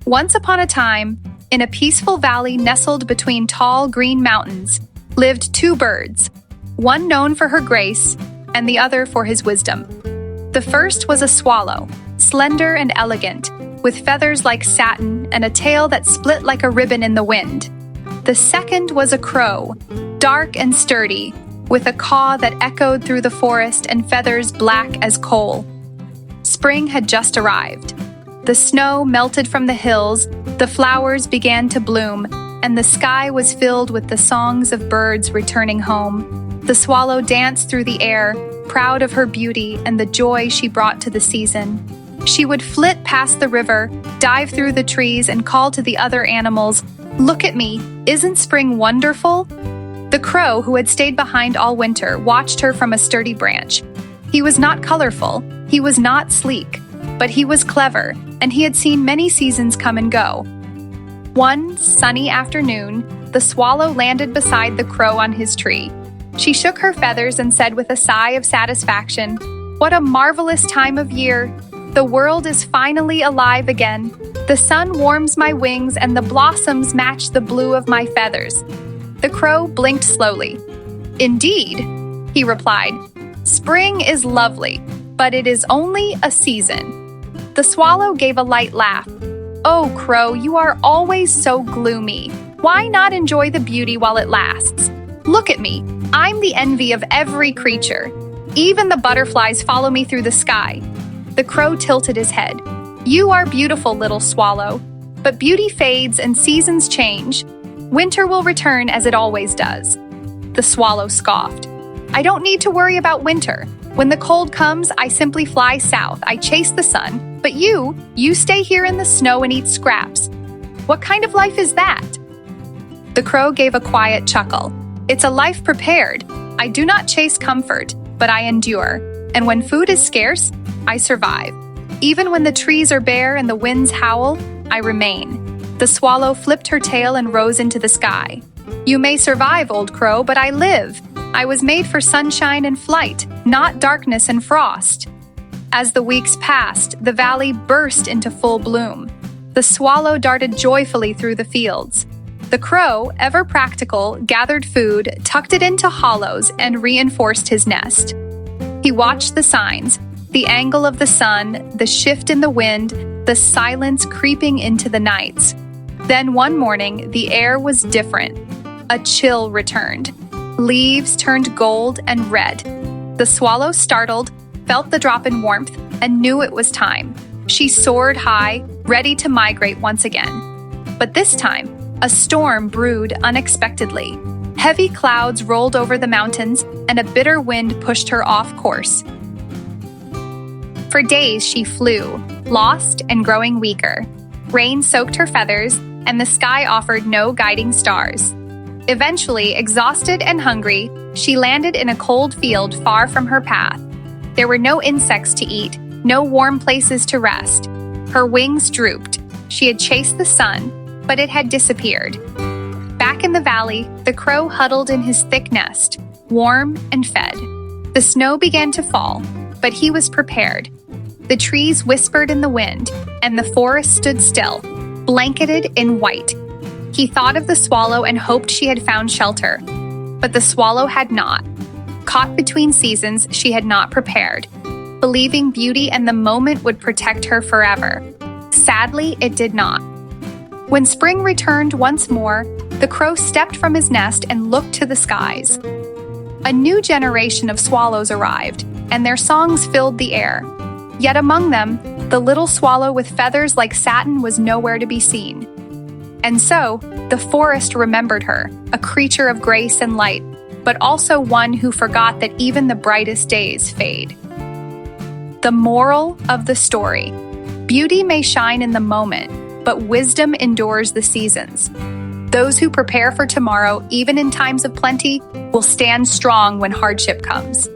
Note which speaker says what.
Speaker 1: Once upon a time, in a peaceful valley nestled between tall green mountains, lived two birds, one known for her grace and the other for his wisdom. The first was a swallow, slender and elegant, with feathers like satin and a tail that split like a ribbon in the wind. The second was a crow, dark and sturdy, with a caw that echoed through the forest and feathers black as coal. Spring had just arrived. The snow melted from the hills, the flowers began to bloom, and the sky was filled with the songs of birds returning home. The swallow danced through the air, proud of her beauty and the joy she brought to the season. She would flit past the river, dive through the trees, and call to the other animals, "Look at me, isn't spring wonderful?" The crow, who had stayed behind all winter, watched her from a sturdy branch. He was not colorful, he was not sleek, but he was clever, and he had seen many seasons come and go. One sunny afternoon, the swallow landed beside the crow on his tree. She shook her feathers and said with a sigh of satisfaction, "What a marvelous time of year! The world is finally alive again. The sun warms my wings and the blossoms match the blue of my feathers." The crow blinked slowly. "Indeed," he replied, "spring is lovely, but it is only a season." The swallow gave a light laugh. "Oh, crow, you are always so gloomy. Why not enjoy the beauty while it lasts? Look at me. I'm the envy of every creature. Even the butterflies follow me through the sky." The crow tilted his head. "You are beautiful, little swallow, but beauty fades and seasons change. Winter will return as it always does." The swallow scoffed. "I don't need to worry about winter. When the cold comes, I simply fly south. I chase the sun. But you stay here in the snow and eat scraps. What kind of life is that?" The crow gave a quiet chuckle. "It's a life prepared. I do not chase comfort, but I endure. And when food is scarce, I survive. Even when the trees are bare and the winds howl, I remain." The swallow flipped her tail and rose into the sky. "You may survive, old crow, but I live. I was made for sunshine and flight, not darkness and frost." As the weeks passed, the valley burst into full bloom. The swallow darted joyfully through the fields. The crow, ever practical, gathered food, tucked it into hollows, and reinforced his nest. He watched the signs, the angle of the sun, the shift in the wind, the silence creeping into the nights. Then one morning, the air was different. A chill returned. Leaves turned gold and red. The swallow, startled, felt the drop in warmth, and knew it was time. She soared high, ready to migrate once again. But this time, a storm brewed unexpectedly. Heavy clouds rolled over the mountains, and a bitter wind pushed her off course. For days she flew, lost and growing weaker. Rain soaked her feathers, and the sky offered no guiding stars. Eventually, exhausted and hungry, she landed in a cold field far from her path. There were no insects to eat, no warm places to rest. Her wings drooped. She had chased the sun, but it had disappeared. Back in the valley, the crow huddled in his thick nest, warm and fed. The snow began to fall, but he was prepared. The trees whispered in the wind, and the forest stood still, blanketed in white. He thought of the swallow and hoped she had found shelter. But the swallow had not. Caught between seasons, she had not prepared, believing beauty and the moment would protect her forever. Sadly, it did not. When spring returned once more, the crow stepped from his nest and looked to the skies. A new generation of swallows arrived, and their songs filled the air. Yet among them, the little swallow with feathers like satin was nowhere to be seen. And so, the forest remembered her, a creature of grace and light, but also one who forgot that even the brightest days fade. The moral of the story: beauty may shine in the moment, but wisdom endures the seasons. Those who prepare for tomorrow, even in times of plenty, will stand strong when hardship comes.